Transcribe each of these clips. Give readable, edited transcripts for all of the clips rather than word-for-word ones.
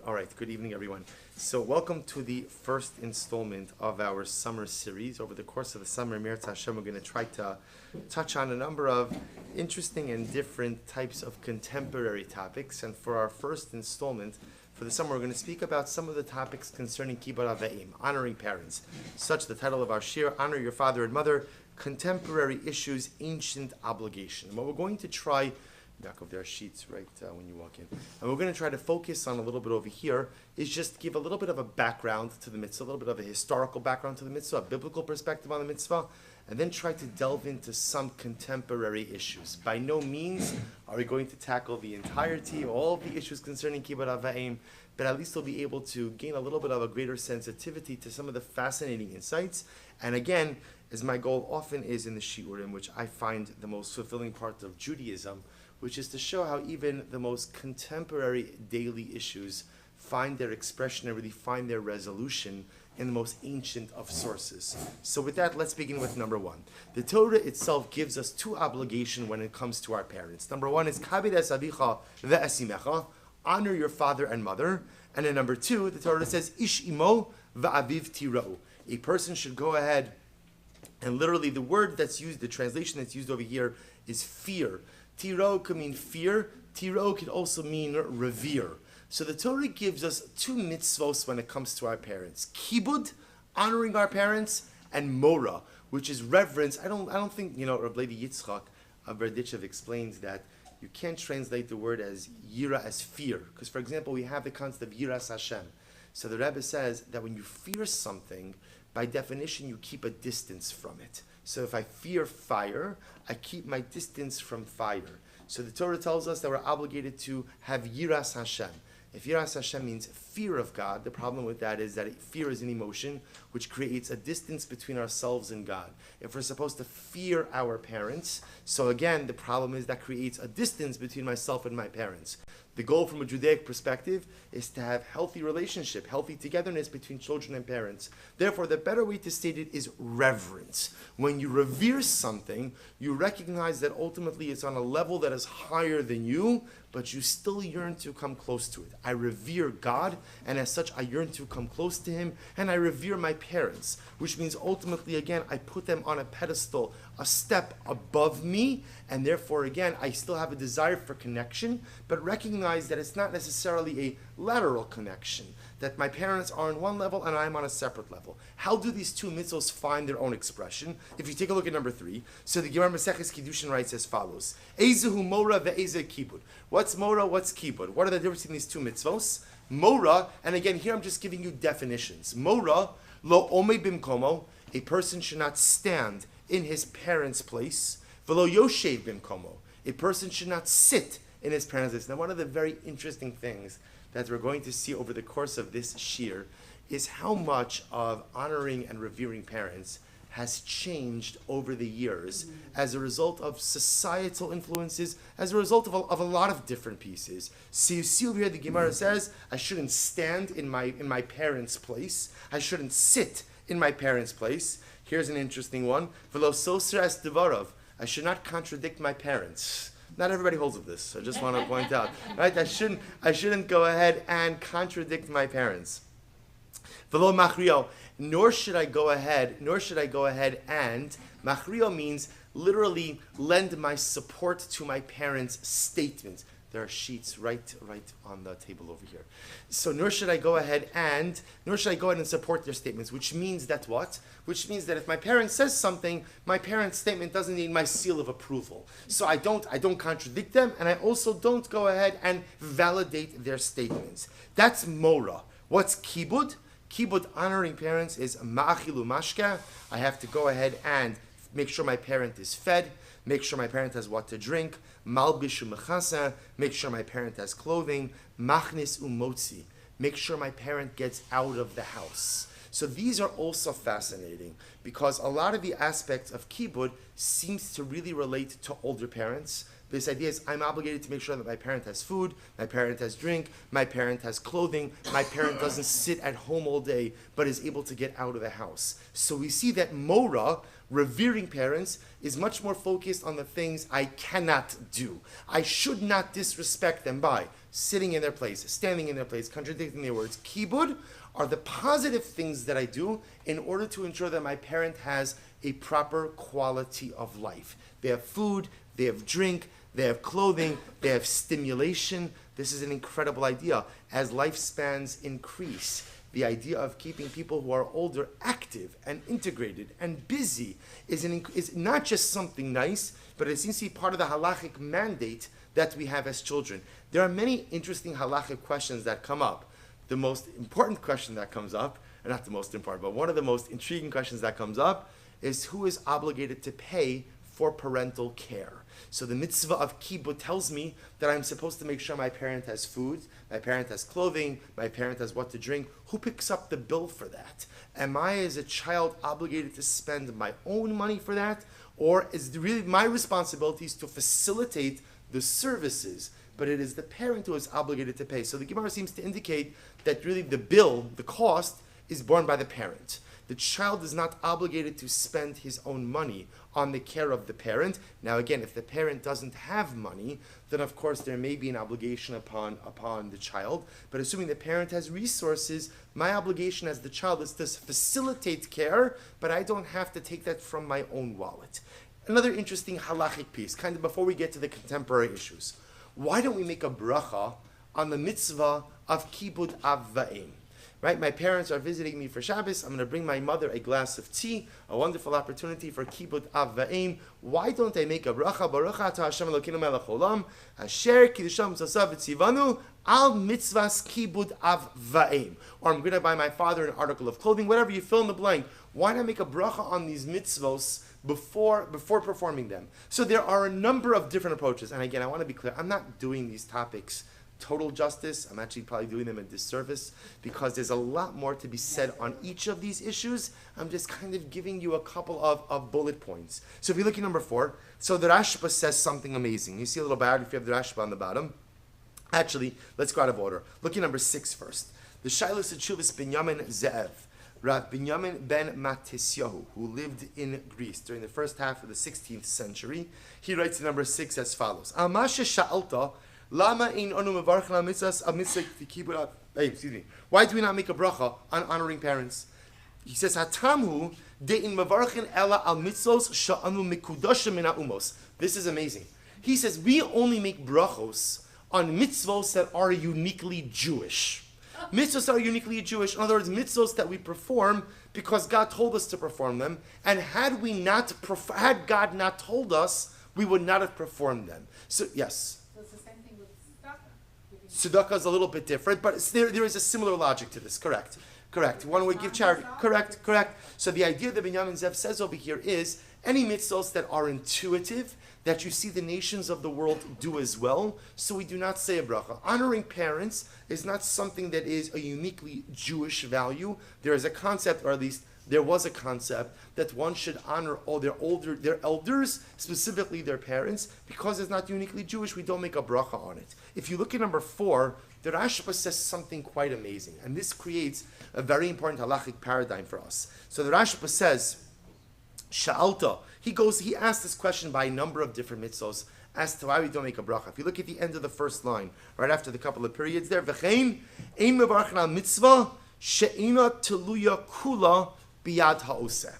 All right, good evening, everyone. So welcome to the first installment of our summer series. Over the course of the summer, Mir Hashem, we're going to try to touch on a number of interesting and different types of contemporary topics. And for our first installment for the summer, we're going to speak about some of the topics concerning Kibbud Avayim, honoring parents. Such the title of our shir, Honor Your Father and Mother, Contemporary Issues, Ancient Obligation. And what we're going to try back of their sheets right when you walk in. And we're going to try to focus on a little bit over here is just give a little bit of a background to the mitzvah, a little bit of a historical background to the mitzvah, a biblical perspective on the mitzvah, and then try to delve into some contemporary issues. By no means are we going to tackle the entirety, all of the issues concerning Kibbud Avayim, but at least we'll be able to gain a little bit of a greater sensitivity to some of the fascinating insights. And again, as my goal often is in the shiurim, which I find the most fulfilling part of Judaism, which is to show how even the most contemporary daily issues find their expression and really find their resolution in the most ancient of sources. So with that, let's begin with number one. The Torah itself gives us two obligations when it comes to our parents. Number one is Kavod es avicha ve'esimecha, honor your father and mother. And then number two, the Torah says, Ish imo va'aviv tira'u. A person should go ahead, and literally the word that's used, the translation that's used over here is fear. Tiro could mean fear. Tiro could also mean revere. So the Torah gives us two mitzvos when it comes to our parents: kibud, honoring our parents, and mora, which is reverence. I don't think Rabbi Yitzchak of Berditchev explains that you can't translate the word as yira as fear, because for example we have the concept of yiras Hashem. So the Rebbe says that when you fear something, by definition you keep a distance from it. So if I fear fire, I keep my distance from fire. So the Torah tells us that we're obligated to have yiras Hashem. If yiras Hashem means fear of God, the problem with that is that fear is an emotion which creates a distance between ourselves and God. If we're supposed to fear our parents, so again, the problem is that creates a distance between myself and my parents. The goal from a Judaic perspective is to have healthy relationship, healthy togetherness between children and parents. Therefore, the better way to state it is reverence. When you revere something, you recognize that ultimately it's on a level that is higher than you, but you still yearn to come close to it. I revere God, and as such, I yearn to come close to Him, and I revere my parents, which means ultimately, again, I put them on a pedestal, a step above me, and therefore, again, I still have a desire for connection, but recognize that it's not necessarily a lateral connection, that my parents are on one level and I'm on a separate level. How do these two mitzvos find their own expression? If you take a look at number 3, so the Gemara Maseches Kiddushin writes as follows: Ezehu Mora ve'eze Kibud. What's Mora? What's Kibud? What are the differences in these two mitzvos? Mora, and again here I'm just giving you definitions. Mora, lo ome bimkomo, a person should not stand in his parents' place. Velo yoshev bimkomo, a person should not sit in his parents' place. Now, one of the very interesting things that we're going to see over the course of this shir is how much of honoring and revering parents has changed over the years as a result of societal influences, as a result of a lot of different pieces. So you see over here the Gemara says, I shouldn't stand in my parents' place. I shouldn't sit in my parents' place. Here's an interesting one. V'lo soser es devarov. I should not contradict my parents. Not everybody holds with this. I just want to point out, right? I shouldn't go ahead and contradict my parents. V'lo machrio, nor should I go ahead and machrio means literally lend my support to my parents' statements. There are sheets right on the table over here. So nor should I go ahead and support their statements, which means that what? Which means that if my parent says something, my parent's statement doesn't need my seal of approval. So I don't contradict them, and I also don't go ahead and validate their statements. That's Mora. What's Kibud? Kibud, honoring parents, is ma'achilu mashka. I have to go ahead and make sure my parent is fed, make sure my parent has what to drink, malbishu mechasa, make sure my parent has clothing, machnis umotzi, make sure my parent gets out of the house. So these are also fascinating because a lot of the aspects of kibud seems to really relate to older parents. This idea is I'm obligated to make sure that my parent has food, my parent has drink, my parent has clothing, my parent doesn't sit at home all day, but is able to get out of the house. So we see that Mora, revering parents, is much more focused on the things I cannot do. I should not disrespect them by sitting in their place, standing in their place, contradicting their words. Kibud are the positive things that I do in order to ensure that my parent has a proper quality of life. They have food, they have drink, they have clothing, they have stimulation. This is an incredible idea. As lifespans increase, the idea of keeping people who are older active and integrated and busy is not just something nice, but it seems to be part of the halachic mandate that we have as children. There are many interesting halachic questions that come up. The most important question that comes up, or not the most important, but one of the most intriguing questions that comes up is who is obligated to pay for parental care. So the mitzvah of kibud tells me that I'm supposed to make sure my parent has food, my parent has clothing, my parent has what to drink. Who picks up the bill for that? Am I as a child obligated to spend my own money for that? Or is it really my responsibility to facilitate the services, but it is the parent who is obligated to pay? So the Gemara seems to indicate that really the bill, the cost, is borne by the parent. The child is not obligated to spend his own money on the care of the parent. Now again, if the parent doesn't have money, then of course there may be an obligation upon the child. But assuming the parent has resources, my obligation as the child is to facilitate care, but I don't have to take that from my own wallet. Another interesting halachic piece, kind of before we get to the contemporary issues. Why don't we make a bracha on the mitzvah of kibud av va'em? Right, my parents are visiting me for Shabbos. I'm going to bring my mother a glass of tea, a wonderful opportunity for kibud av va'em. Why don't I make a bracha? Baruch atah Hashem Elokeinu melech olam, asher kiddusham tzasav v'tzivanu al mitzvahs kibud av va'em. Or I'm going to buy my father an article of clothing, whatever, you fill in the blank. Why not make a bracha on these mitzvos before performing them? So there are a number of different approaches. And again, I want to be clear, I'm not doing these topics total justice. I'm actually probably doing them a disservice because there's a lot more to be said on each of these issues. I'm just kind of giving you a couple of bullet points. So if you look at number 4, so the Rashba says something amazing. You see a little biography of the Rashba on the bottom. Actually, let's go out of order. Look at number 6 first. The Shailos Achuvis Binyamin Ze'ev, Rav Binyamin ben Matisyahu, who lived in Greece during the first half of the 16th century, he writes in number 6 as follows. Amasha Sha'alta Lama in onu mevarchen al mitzvahs al mitzvah kibud. Excuse me. Why do we not make a bracha on honoring parents? He says, "Hatamhu de'in mevarchen ela al mitzvos sha'anu mikudoshim min ha'umos." This is amazing. He says we only make brachos on mitzvos that are uniquely Jewish. Mitzvos that are uniquely Jewish. In other words, mitzvos that we perform because God told us to perform them. And had God not told us, we would not have performed them. So yes. Tzedakah is a little bit different, but there is a similar logic to this. Correct. One would give charity. Correct. So the idea that Binyamin Zev says over here is any mitzvahs that are intuitive, that you see the nations of the world do as well, so we do not say a bracha. Honoring parents is not something that is a uniquely Jewish value. There is a concept, or at least there was a concept, that one should honor all their elders, specifically their parents. Because it's not uniquely Jewish, we don't make a bracha on it. If you look at number 4, the Rashba says something quite amazing, and this creates a very important halachic paradigm for us. So the Rashba says, Sha'alta, he asked this question by a number of different mitzvos as to why we don't make a bracha. If you look at the end of the first line, right after the couple of periods there, V'chein, ein mevarchen al mitzvah, she'ina teluya kula biyad ha'oseh.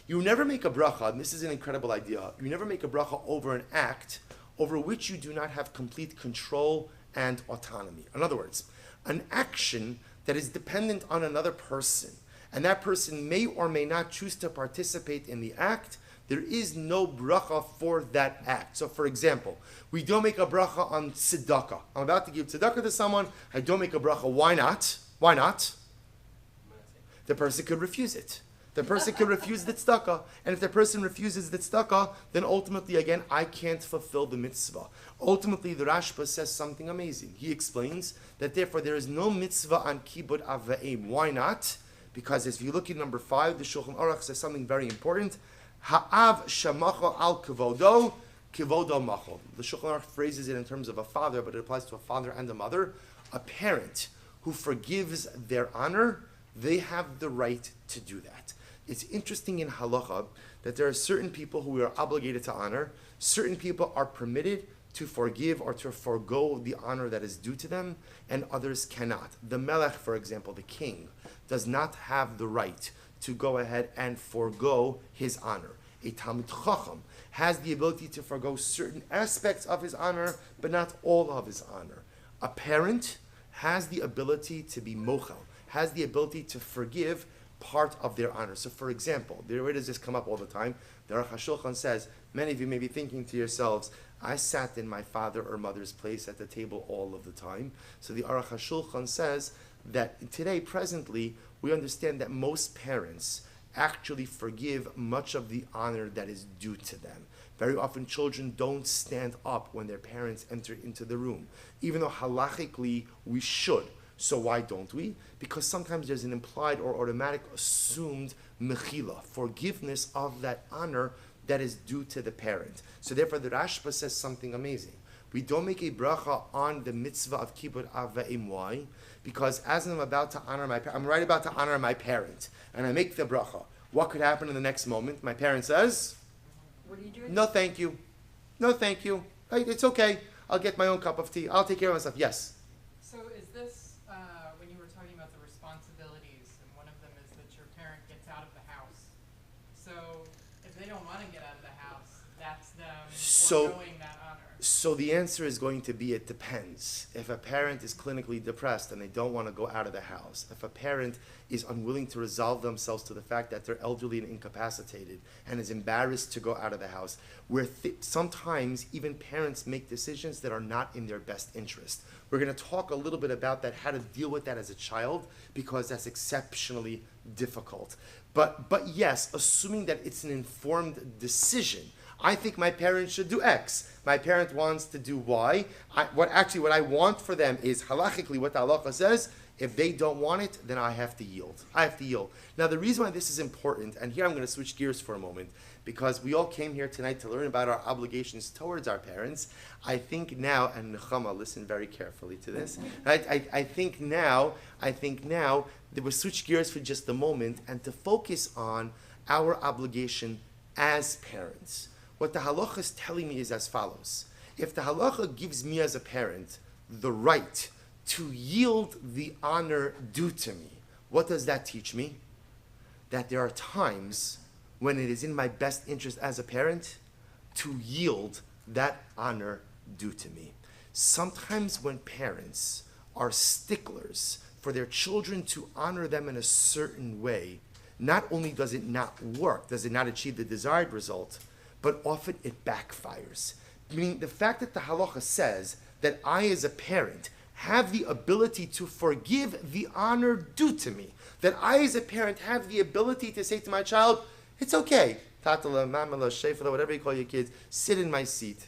You never make a bracha, and this is an incredible idea, you never make a bracha over an act over which you do not have complete control and autonomy. In other words, an action that is dependent on another person, and that person may or may not choose to participate in the act, there is no bracha for that act. So for example, we don't make a bracha on tzedakah. I'm about to give tzedakah to someone, I don't make a bracha. Why not? The person could refuse it. The person can refuse the tzedakah, and if the person refuses the tzedakah, then ultimately, again, I can't fulfill the mitzvah. Ultimately, the Rashba says something amazing. He explains that therefore there is no mitzvah on kibud av va'em. Why not? Because if you look at number 5, the Shulchan Aruch says something very important. Ha'av shamacha al kavodo, kivodo machol. The Shulchan Aruch phrases it in terms of a father, but it applies to a father and a mother. A parent who forgives their honor, they have the right to do that. It's interesting in halacha that there are certain people who we are obligated to honor, certain people are permitted to forgive or to forego the honor that is due to them, and others cannot. The melech, for example, the king, does not have the right to go ahead and forego his honor. A Talmid Chacham has the ability to forego certain aspects of his honor, but not all of his honor. A parent has the ability to be mochel, has the ability to forgive part of their honor. So for example, where does this come up all the time? The Aruch HaShulchan says, many of you may be thinking to yourselves, I sat in my father or mother's place at the table all of the time. So the Aruch HaShulchan says that today, presently, we understand that most parents actually forgive much of the honor that is due to them. Very often children don't stand up when their parents enter into the room, even though halachically we should. So why don't we? Because sometimes there's an implied or automatic assumed mechila, forgiveness of that honor that is due to the parent. So therefore the Rashba says something amazing. We don't make a bracha on the mitzvah of kibbud av va'im. Why? Because as I'm about to honor I'm right about to honor my parent, and I make the bracha. What could happen in the next moment? My parent says, "What are you doing?" "No, thank you. No, thank you. Hey, it's okay. I'll get my own cup of tea. I'll take care of myself." Yes. So is this when you were talking about the responsibilities, and one of them is that your parent gets out of the house. So if they don't want to get out of the house, that's them foregoing that honor. So the answer is going to be it depends. If a parent is clinically depressed and they don't want to go out of the house, if a parent is unwilling to resolve themselves to the fact that they're elderly and incapacitated and is embarrassed to go out of the house, where sometimes even parents make decisions that are not in their best interest. We're going to talk a little bit about that, how to deal with that as a child, because that's exceptionally difficult. But yes, assuming that it's an informed decision, I think my parents should do X. My parent wants to do Y. What I want for them is halachically what the halacha says. If they don't want it, then I have to yield. I have to yield. Now the reason why this is important, and here I'm going to switch gears for a moment, because we all came here tonight to learn about our obligations towards our parents. I think now, and Nechama, listen very carefully to this. Right? I think now that we'll switch gears for just a moment and to focus on our obligation as parents. What the halacha is telling me is as follows. If the halacha gives me as a parent the right to yield the honor due to me, what does that teach me? That there are times when it is in my best interest as a parent to yield that honor due to me. Sometimes when parents are sticklers for their children to honor them in a certain way, not only does it not work, does it not achieve the desired result, but often it backfires. Meaning the fact that the halacha says that I as a parent have the ability to forgive the honor due to me, that I as a parent have the ability to say to my child, it's okay, tatala, mamala, shefala, whatever you call your kids, sit in my seat.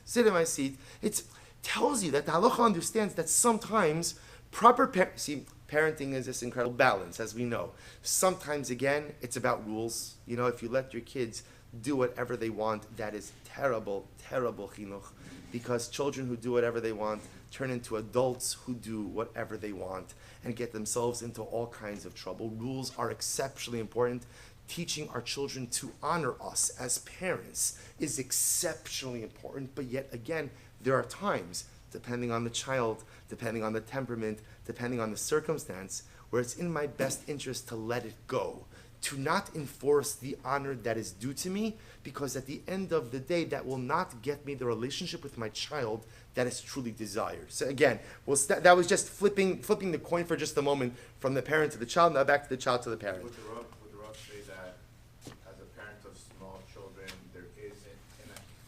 It tells you that the halacha understands that sometimes parenting is this incredible balance, as we know. Sometimes, again, it's about rules. You know, if you let your kids do whatever they want, that is terrible, terrible chinuch, because children who do whatever they want turn into adults who do whatever they want and get themselves into all kinds of trouble. Rules are exceptionally important. Teaching our children to honor us as parents is exceptionally important, but yet again, there are times, depending on the child, depending on the temperament, depending on the circumstance, where it's in my best interest to let it go, to not enforce the honor that is due to me, because at the end of the day, that will not get me the relationship with my child that is truly desired. So again, that was just flipping the coin for just a moment from the parent to the child, now back to the child to the parent. Would the Rav say that as a parent of small children, there isn't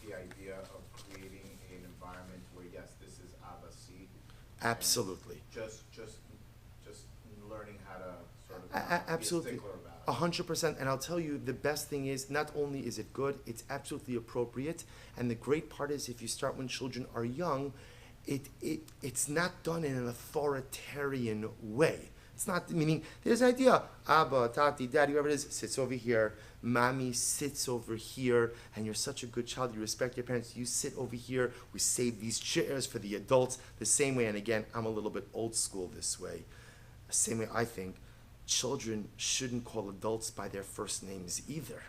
the idea of creating an environment where, yes, this is Abasi? Absolutely. Just learning how to sort of Absolutely. be a stickler about it. 100%, and I'll tell you, the best thing is, not only is it good, it's absolutely appropriate, and the great part is if you start when children are young, it's not done in an authoritarian way. It's not, meaning, there's an idea, Abba, Tati, Daddy, whoever it is, sits over here, Mommy sits over here, and you're such a good child, you respect your parents, you sit over here, we save these chairs for the adults, the same way, and again, I'm a little bit old school this way, the same way I think, children shouldn't call adults by their first names either,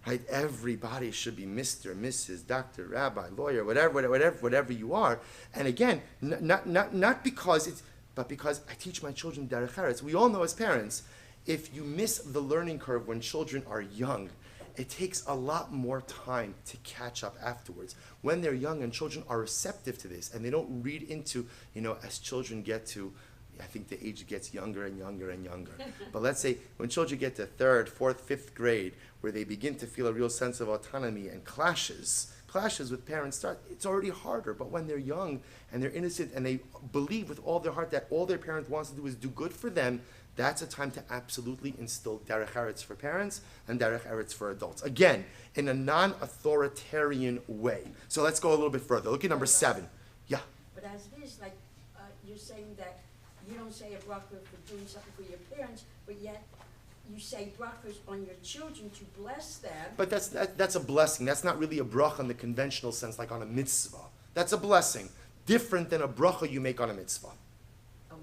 right? Everybody should be Mr., Mrs., Doctor, Rabbi, lawyer, whatever you are. And again, not because it's, but because I teach my children derech eretz. We all know as parents, if you miss the learning curve when children are young, it takes a lot more time to catch up afterwards. When they're young and children are receptive to this and they don't read into, as children get to, I think the age gets younger and younger and younger. But let's say when children get to 3rd, 4th, 5th grade, where they begin to feel a real sense of autonomy and clashes with parents start, it's already harder. But when they're young and they're innocent and they believe with all their heart that all their parent wants to do is do good for them, that's a time to absolutely instill derech eretz for parents and derech eretz for adults. Again, in a non-authoritarian way. So let's go a little bit further. Look at number 7. Yeah. But as it is, like you're saying that you don't say a bracha for doing something for your parents, but yet you say brachas on your children to bless them. But that's a blessing. That's not really a bracha in the conventional sense, like on a mitzvah. That's a blessing. Different than a bracha you make on a mitzvah.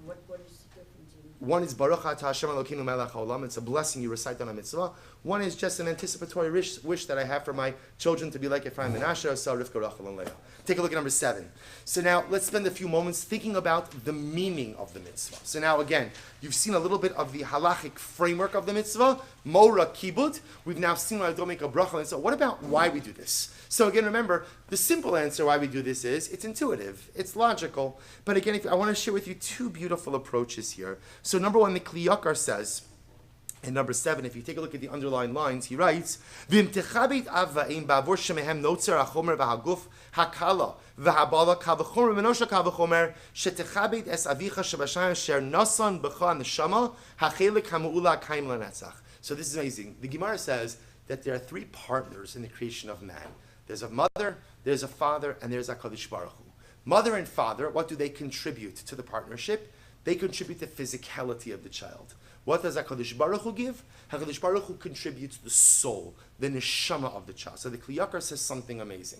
What is the difference in? One is Baruch Atah Hashem Elokeinu melech haolam. It's a blessing you recite on a mitzvah. One is just an anticipatory wish that I have for my children to be like Ephraim and Asher, so Rivka, Rachel, and Leah. Take a look at number 7. So now let's spend a few moments thinking about the meaning of the mitzvah. So now again, you've seen a little bit of the halachic framework of the mitzvah, Mora, Kibud. We've now seen why I don't make a bracha. And so what about why we do this? So again, remember, the simple answer why we do this is, it's intuitive, it's logical. But again, I want to share with you 2 beautiful approaches here. So number 1, the Kli Yakar says, and number 7, if you take a look at the underlined lines, he writes, "V'imtechabit avvaim ba'avur shemehem notzer hachomer v'haguf hakala v'habala kavachomer v'nosha kavachomer shetechabit es avicha shebashayim sher nasan b'cha neshama hachelik hamu'ula kaim lanetzach." So this is amazing. The Gemara says that there are 3 partners in the creation of man. There's a mother, there's a father, and there's a HaKadosh Baruch Hu. Mother and father, what do they contribute to the partnership? They contribute the physicality of the child. What does HaKadosh Baruch Hu give? HaKadosh Baruch Hu contributes the soul, the neshama of the child. So the Kli Yakar says something amazing.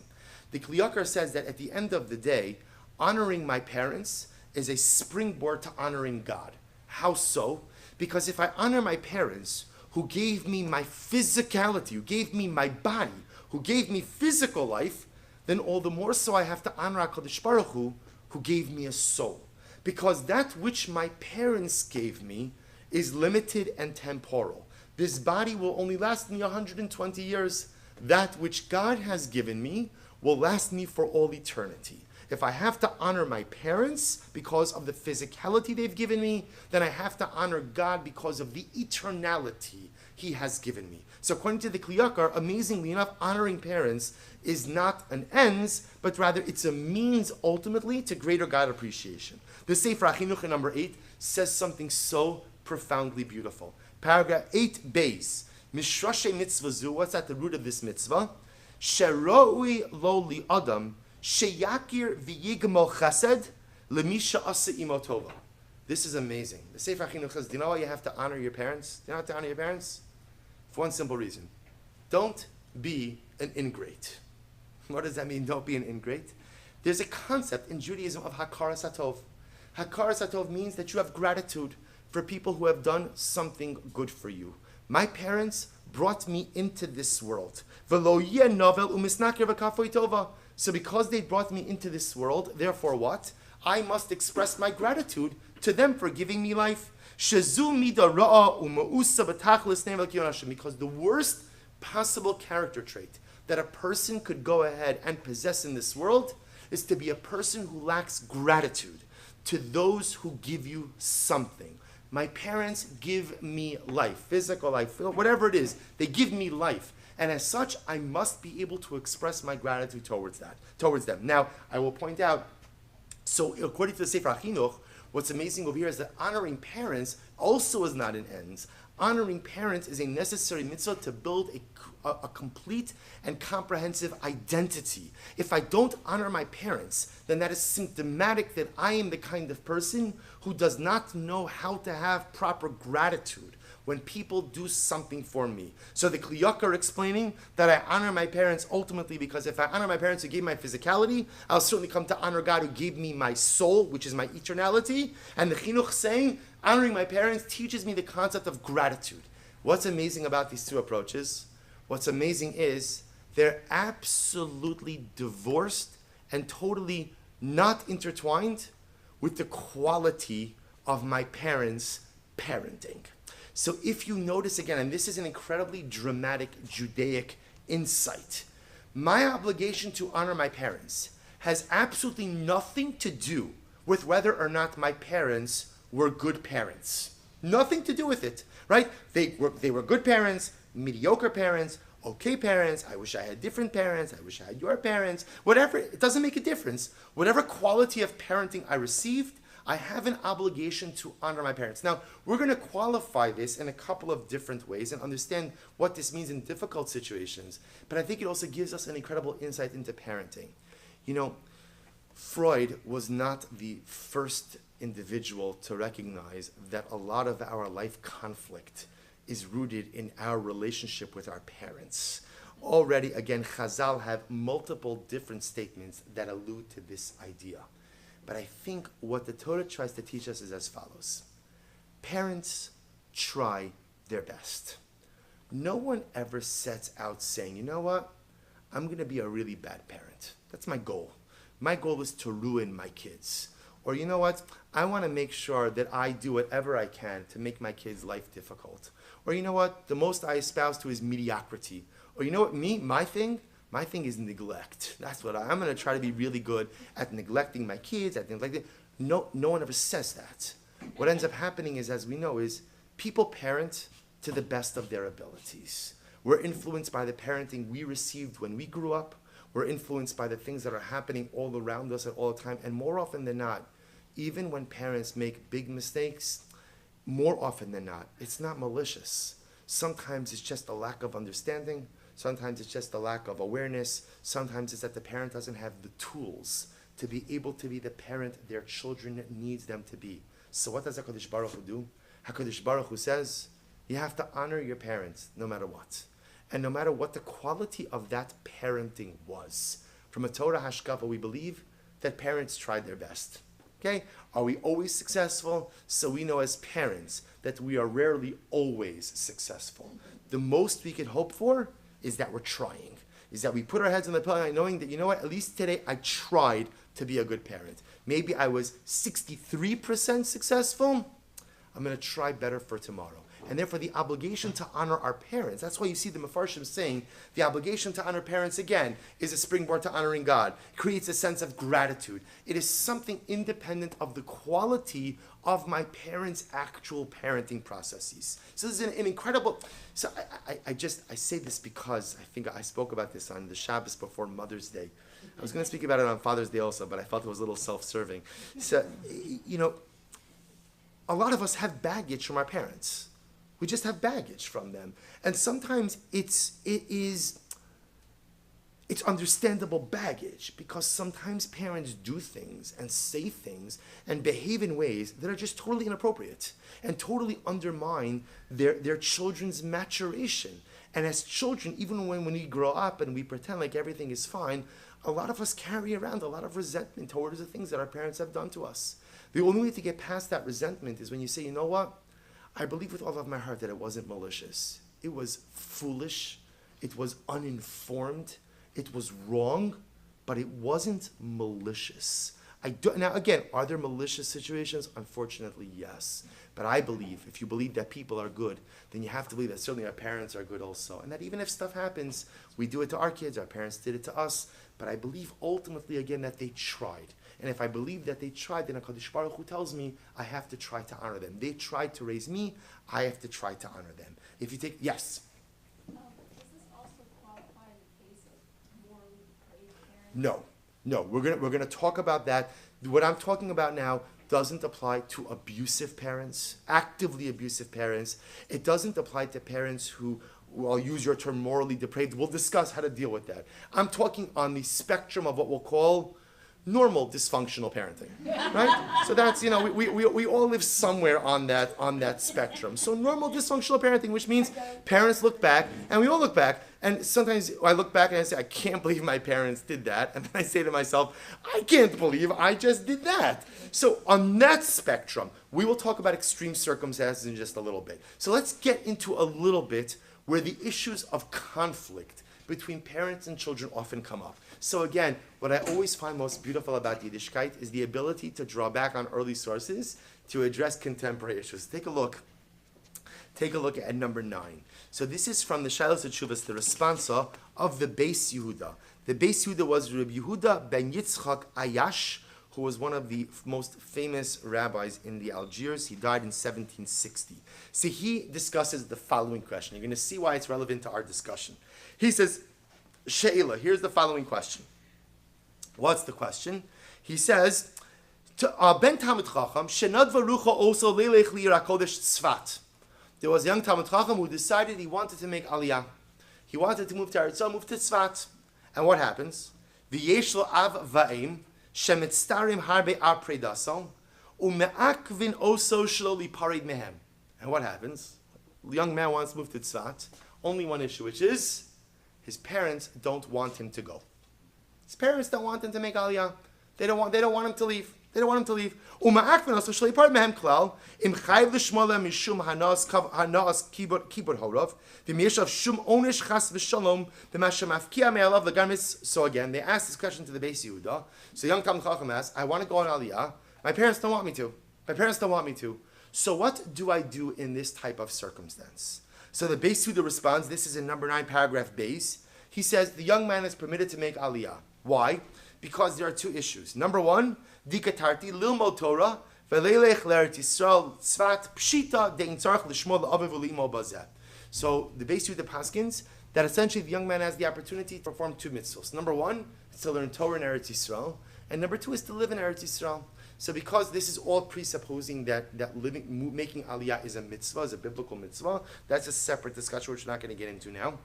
The Kli Yakar says that at the end of the day, honoring my parents is a springboard to honoring God. How so? Because if I honor my parents, who gave me my physicality, who gave me my body, who gave me physical life, then all the more so I have to honor HaKadosh Baruch Hu, who gave me a soul. Because that which my parents gave me is limited and temporal. This body will only last me 120 years. That which God has given me will last me for all eternity. If I have to honor my parents because of the physicality they've given me, then I have to honor God because of the eternality He has given me. So according to the Kli Yakar, amazingly enough, honoring parents is not an ends, but rather it's a means ultimately to greater God appreciation. The Sefer HaChinuch in number 8 says something so profoundly beautiful. Paragraph 8 beis. Mishrashe mitzvah zu, what's at the root of this mitzvah? Sheroi lo li adam, sheyakir v'yigmo chesed, lemisha asa imo tova. This is amazing. The Sefer HaChinuch says, do you know why you have to honor your parents? Do you know how to honor your parents? For one simple reason. Don't be an ingrate. What does that mean, don't be an ingrate? There's a concept in Judaism of hakaras hatov. Hakaras hatov means that you have gratitude for people who have done something good for you. My parents brought me into this world. So because they brought me into this world, therefore what? I must express my gratitude to them for giving me life. Because the worst possible character trait that a person could go ahead and possess in this world is to be a person who lacks gratitude to those who give you something. My parents give me life, physical life, whatever it is, they give me life. And as such, I must be able to express my gratitude towards them. Now, I will point out, so according to the Sefer HaChinuch, what's amazing over here is that honoring parents also is not an ends. Honoring parents is a necessary mitzvah to build a complete and comprehensive identity. If I don't honor my parents, then that is symptomatic that I am the kind of person who does not know how to have proper gratitude when people do something for me. So the Kli Yakar explaining that I honor my parents ultimately because if I honor my parents who gave me my physicality, I'll certainly come to honor God who gave me my soul, which is my eternality. And the Chinuch saying, honoring my parents teaches me the concept of gratitude. What's amazing about these 2 approaches? what's amazing is they're absolutely divorced and totally not intertwined with the quality of my parents' parenting. So if you notice again, and this is an incredibly dramatic Judaic insight, my obligation to honor my parents has absolutely nothing to do with whether or not my parents were good parents. Nothing to do with it, right? They were good parents, mediocre parents, okay parents. I wish I had different parents. I wish I had your parents. Whatever, it doesn't make a difference. Whatever quality of parenting I received, I have an obligation to honor my parents. Now, we're going to qualify this in a couple of different ways and understand what this means in difficult situations. But I think it also gives us an incredible insight into parenting. You know, Freud was not the first individual to recognize that a lot of our life conflict is rooted in our relationship with our parents. Already, again, Chazal have multiple different statements that allude to this idea. But I think what the Torah tries to teach us is as follows. Parents try their best. No one ever sets out saying, you know what, I'm going to be a really bad parent. That's my goal. My goal is to ruin my kids. Or you know what, I want to make sure that I do whatever I can to make my kids' life difficult. Or you know what, the most I espouse to is mediocrity. Or you know what, my thing is neglect. That's what I'm going to try to be really good at neglecting my kids, at neglecting. No one ever says that. What ends up happening is, as we know, is people parent to the best of their abilities. We're influenced by the parenting we received when we grew up. We're influenced by the things that are happening all around us at all the time. And more often than not, even when parents make big mistakes, more often than not, it's not malicious. Sometimes it's just a lack of understanding. Sometimes it's just a lack of awareness. Sometimes it's that the parent doesn't have the tools to be able to be the parent their children needs them to be. So what does HaKadosh Baruch Hu do? HaKadosh Baruch Hu says, you have to honor your parents no matter what. And no matter what the quality of that parenting was. From a Torah Hashkafa, we believe that parents tried their best. Okay? Are we always successful? So we know as parents that we are rarely always successful. The most we could hope for is that we're trying. Is that we put our heads on the pillow knowing that, you know what, at least today I tried to be a good parent. Maybe I was 63% successful. I'm going to try better for tomorrow. And therefore the obligation to honor our parents, that's why you see the Mefarshim saying the obligation to honor parents, again, is a springboard to honoring God. It creates a sense of gratitude. It is something independent of the quality of my parents' actual parenting processes. So this is an incredible, so I say this because I think I spoke about this on the Shabbos before Mother's Day. I was going to speak about it on Father's Day also, but I felt it was a little self-serving. So, you know, a lot of us have baggage from our parents. We just have baggage from them. And sometimes it's understandable baggage because sometimes parents do things and say things and behave in ways that are just totally inappropriate and totally undermine their children's maturation. And as children, even when we grow up and we pretend like everything is fine, a lot of us carry around a lot of resentment towards the things that our parents have done to us. The only way to get past that resentment is when you say, you know what? I believe with all of my heart that it wasn't malicious. It was foolish. It was uninformed. It was wrong, but it wasn't malicious. Now, again, are there malicious situations? Unfortunately, yes. But I believe, if you believe that people are good, then you have to believe that certainly our parents are good also. And that even if stuff happens, we do it to our kids, our parents did it to us. But I believe ultimately, again, that they tried. And if I believe that they tried, then HaKadosh Baruch Hu tells me I have to try to honor them. They tried to raise me, I have to try to honor them. If you take, yes? Does this also qualify in the case of morally depraved parents? No. We're gonna talk about that. What I'm talking about now doesn't apply to abusive parents, actively abusive parents. It doesn't apply to parents who, well, I'll use your term, morally depraved. We'll discuss how to deal with that. I'm talking on the spectrum of what we'll call normal dysfunctional parenting, right? So that's, you know, we all live somewhere on that spectrum. So normal dysfunctional parenting, which means parents look back, and we all look back, and sometimes I look back and I say, I can't believe my parents did that, and then I say to myself, I can't believe I just did that. So on that spectrum, we will talk about extreme circumstances in just a little bit. So let's get into a little bit where the issues of conflict between parents and children often come up. So again, what I always find most beautiful about Yiddishkeit is the ability to draw back on early sources to address contemporary issues. Take a look at number 9. So this is from the Shilas Teshuvos, the responsa of the Beis Yehuda. The Beis Yehuda was Rabbi Yehuda ben Yitzchak Ayash, who was one of the most famous rabbis in the Algiers. He died in 1760. So he discusses the following question. You're going to see why it's relevant to our discussion. He says, She'ila, here's the following question. What's the question? He says, Ben Talmid Chacham, Shenadva Rucha also Lelech Li'ir HaKodesh Tzfat. There was a young Talmid Chacham who decided he wanted to make Aliyah. He wanted to move to Eretz Yisrael, move to Tzfat. And what happens? V'yesh lo av va'im, shemitztarim harbe ar predasal, u'me'akvin oso shlo liparid mehem. And what happens? The young man wants to move to Tzfat. Only one issue, which is his parents don't want him to go. His parents don't want him to make Aliyah. They don't want him to leave. They don't want him to leave. Uma'akvin also shlo liparid mehem klal, im chayv l'shmola mishum hanas kibud horav, v'miyeshav shum onish chas v'shalom, v'mashem afkia me'alav l'garmis. So again, they asked this question to the Beis Yehuda. So young Talmid Chacham asks, I want to go on Aliyah. My parents don't want me to. So what do I do in this type of circumstance? So the Beis Yehuda responds, this is in number 9, paragraph base. He says, the young man is permitted to make Aliyah. Why? Because there are 2 issues. Number 1, dikatarti lilmo Torah, v'leilech l'Eretz Yisrael tzvat pshita de'in tzarech l'shmo l'aviv u'l'imo bazeh. So the Beis Yehuda paskins that essentially the young man has the opportunity to perform 2 mitzvahs. Number 1 is to learn Torah in Eretz Yisrael, and number 2 is to live in Eretz Yisrael. So because this is all presupposing that making Aliyah is a mitzvah, is a biblical mitzvah, that's a separate discussion which we're not going to get into now.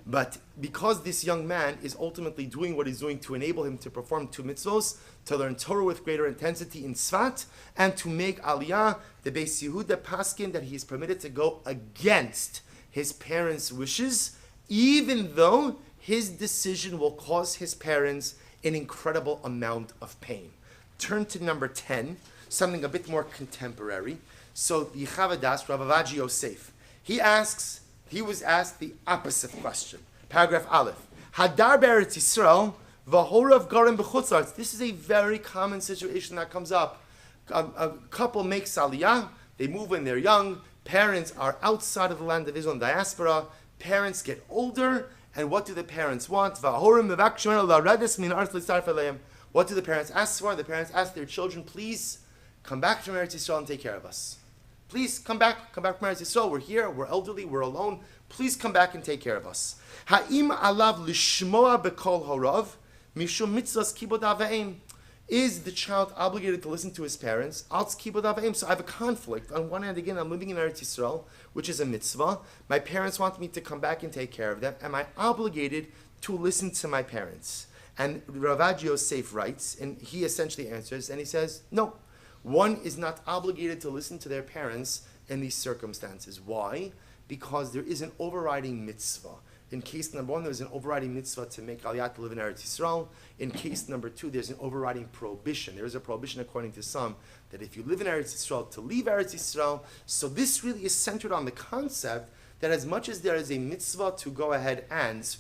But because this young man is ultimately doing what he's doing to enable him to perform 2 mitzvahs, to learn Torah with greater intensity in Tzfat, and to make Aliyah, the Beis Yehuda paskin that he is permitted to go against his parents' wishes, even though his decision will cause his parents an incredible amount of pain. Turn to number 10, something a bit more contemporary. So the Chavadas, Rav Avaji Yosef, he was asked the opposite question. Paragraph Aleph. Hadar be'eretz Yisrael, v'horav garim b'chutz la'aretz. This is a very common situation that comes up. A couple makes Aliyah, they move when they're young, parents are outside of the land of Israel in diaspora, parents get older, and what do the parents want? V'horim mevakshim la'redes min ha'aretz l'tzaref eleim. What do the parents ask for? The parents ask their children, please come back from Eretz Yisrael and take care of us. Please come back from Eretz Yisrael. We're here, we're elderly, we're alone. Please come back and take care of us. Ha'im alav lishmoa bekol horav mishum mitzvahs kibud avayim. Is the child obligated to listen to his parents? Alts kibud avayim. So I have a conflict. On one hand, again, I'm living in Eretz Yisrael, which is a mitzvah. My parents want me to come back and take care of them. Am I obligated to listen to my parents? And Rav Avaji Yosef writes, and he essentially answers, and he says, no, one is not obligated to listen to their parents in these circumstances. Why? Because there is an overriding mitzvah. In case number 1, there's an overriding mitzvah to make Aliyah to live in Eretz Yisrael. In case number 2, there's an overriding prohibition. There is a prohibition, according to some, that if you live in Eretz Yisrael, to leave Eretz Yisrael. So this really is centered on the concept that as much as there is a mitzvah to go ahead and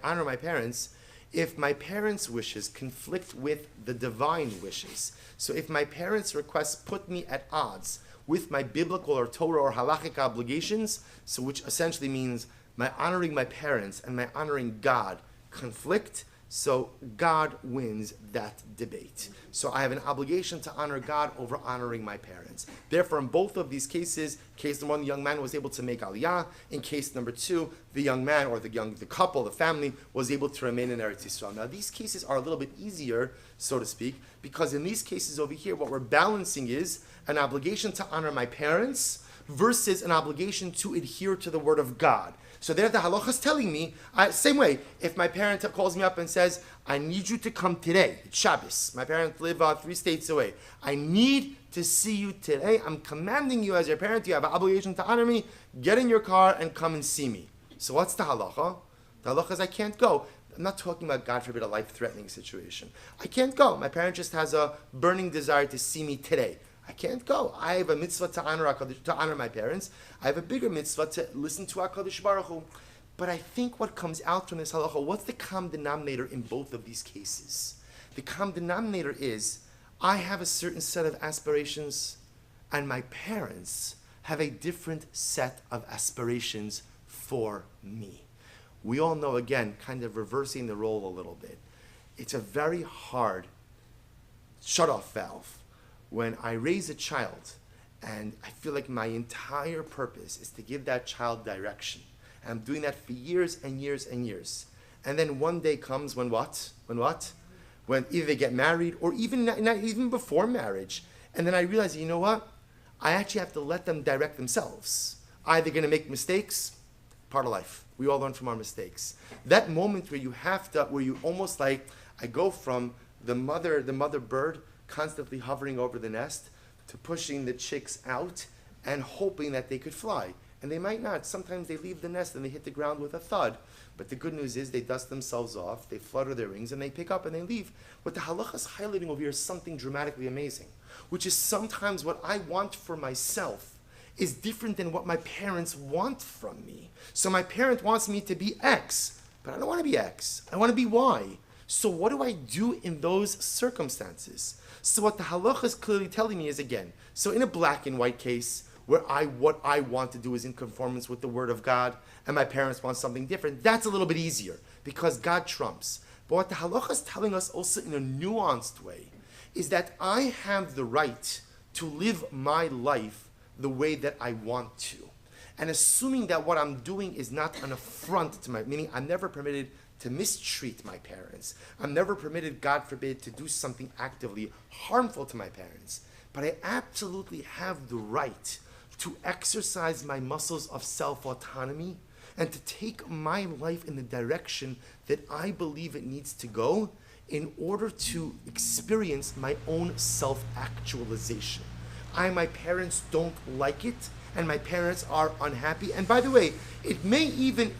honor my parents, if my parents' wishes conflict with the divine wishes, so if my parents' requests put me at odds with my biblical or Torah or halachic obligations, so which essentially means my honoring my parents and my honoring God conflict, so God wins that debate. So I have an obligation to honor God over honoring my parents. Therefore, in both of these cases, case number 1, the young man was able to make Aliyah. In case number 2, the young man or the couple, the family, was able to remain in Eretz Yisrael. Now, these cases are a little bit easier, so to speak, because in these cases over here, what we're balancing is an obligation to honor my parents versus an obligation to adhere to the word of God. So there the halacha is telling me, same way, if my parent calls me up and says, I need you to come today, it's Shabbos, my parents live 3 states away, I need to see you today, I'm commanding you as your parent, you have an obligation to honor me, get in your car and come and see me. So what's the halacha? The halacha is I can't go. I'm not talking about, God forbid, a life-threatening situation. I can't go. My parent just has a burning desire to see me today. I can't go. I have a mitzvah to honor my parents. I have a bigger mitzvah to listen to HaKadosh Baruch Hu. But I think what comes out from this halacha, what's the common denominator in both of these cases? The common denominator is, I have a certain set of aspirations, and my parents have a different set of aspirations for me. We all know, again, kind of reversing the role a little bit. It's a very hard shut-off valve when I raise a child and I feel like my entire purpose is to give that child direction. And I'm doing that for years and years and years. And then one day comes when what? When either they get married or even not even before marriage. And then I realize, you know what? I actually have to let them direct themselves. Either going to make mistakes, part of life. We all learn from our mistakes. That moment where you almost like, I go from the mother bird constantly hovering over the nest to pushing the chicks out and hoping that they could fly. And they might not. Sometimes they leave the nest and they hit the ground with a thud. But the good news is they dust themselves off, they flutter their wings, and they pick up and they leave. What the halacha is highlighting over here is something dramatically amazing, which is sometimes what I want for myself is different than what my parents want from me. So my parent wants me to be X, but I don't want to be X. I want to be Y. So what do I do in those circumstances? So what the halacha is clearly telling me is, again, so in a black and white case, where what I want to do is in conformance with the word of God, and my parents want something different, that's a little bit easier, because God trumps. But what the halacha is telling us also in a nuanced way, is that I have the right to live my life the way that I want to. And assuming that what I'm doing is not an affront to meaning I'm never permitted to mistreat my parents. I'm never permitted, God forbid, to do something actively harmful to my parents. But I absolutely have the right to exercise my muscles of self-autonomy and to take my life in the direction that I believe it needs to go in order to experience my own self-actualization. My parents don't like it, and my parents are unhappy. And by the way, it may even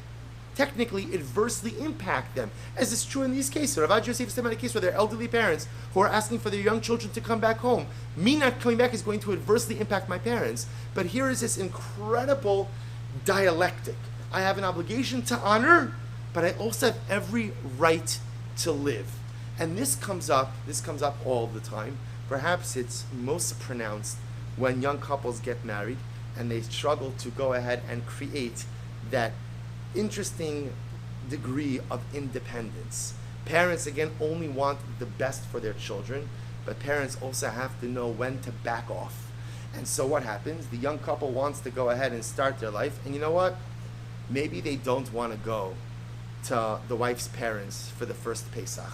technically adversely impact them, as is true in these cases. Rav Yosef said in a case where they're elderly parents who are asking for their young children to come back home. Me not coming back is going to adversely impact my parents. But here is this incredible dialectic. I have an obligation to honor, but I also have every right to live. And this comes up all the time. Perhaps it's most pronounced when young couples get married and they struggle to go ahead and create that interesting degree of independence. Parents, again, only want the best for their children, but parents also have to know when to back off. And so what happens? The young couple wants to go ahead and start their life, and you know what? Maybe they don't want to go to the wife's parents for the first Pesach.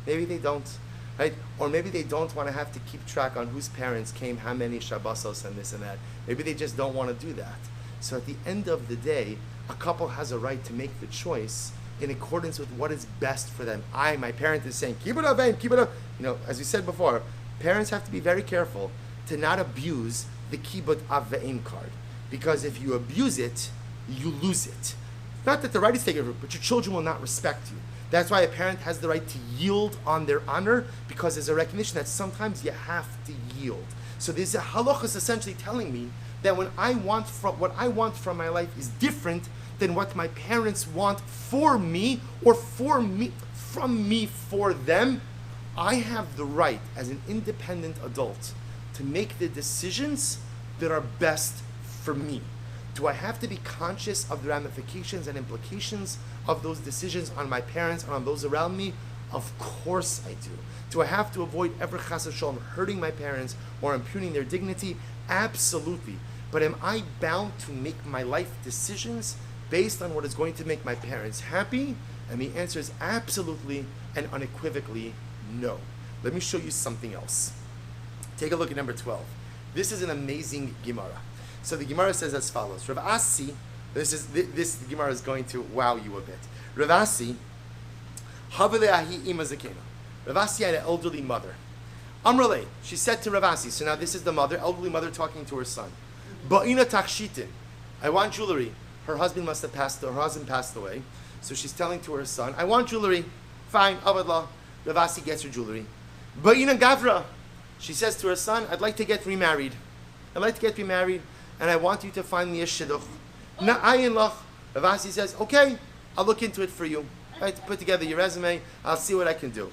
Maybe they don't, right? Or maybe they don't want to have to keep track on whose parents came how many Shabbosos and this and that. Maybe they just don't want to do that. So at the end of the day, a couple has a right to make the choice in accordance with what is best for them. My parent is saying, keep it up, keep it up. You know, as we said before, parents have to be very careful to not abuse the kibbut av ve'em card. Because if you abuse it, you lose it. Not that the right is taken over, but your children will not respect you. That's why a parent has the right to yield on their honor, because there's a recognition that sometimes you have to yield. So there's a halacha essentially telling me that what I want from my life is different than what my parents want for me, or from me for them. I have the right as an independent adult to make the decisions that are best for me. Do I have to be conscious of the ramifications and implications of those decisions on my parents and on those around me? Of course I do. Do I have to avoid ever chas v'shalom hurting my parents or impugning their dignity? Absolutely. But am I bound to make my life decisions based on what is going to make my parents happy? And the answer is absolutely and unequivocally no. Let me show you something else. Take a look at number 12. This is an amazing Gemara. So the Gemara says as follows. Rav Asi, this Gemara is going to wow you a bit. Rav Asi, Havele ahi ima zakena. Rav Asi had an elderly mother. Amrale, she said to Rav Asi, so now this is the mother, elderly mother talking to her son. Ba'ina tachshitin. I want jewelry. Her husband passed away. So she's telling to her son, I want jewelry. Fine, avadla. Rav Asi gets her jewelry. Ba'ina gavra. She says to her son, I'd like to get remarried. I'd like to get remarried, and I want you to find me a shidduch. Na'ayin lach. Rav Asi says, okay, I'll look into it for you. Right, put together your resume, I'll see what I can do.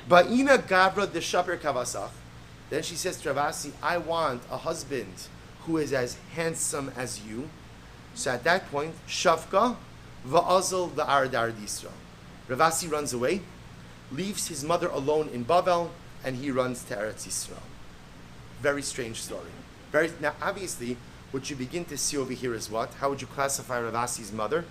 Ba'ina gavra de shaper kavasach. Then she says to Rav Asi, I want a husband who is as handsome as you. So at that point, Shavka va'azal la'ardar d'Yisrael. Rav Asi runs away, leaves his mother alone in Bavel, and he runs to Eretz Yisrael. Very strange story. Now, obviously, what you begin to see over here is what? How would you classify Rav Asi's mother?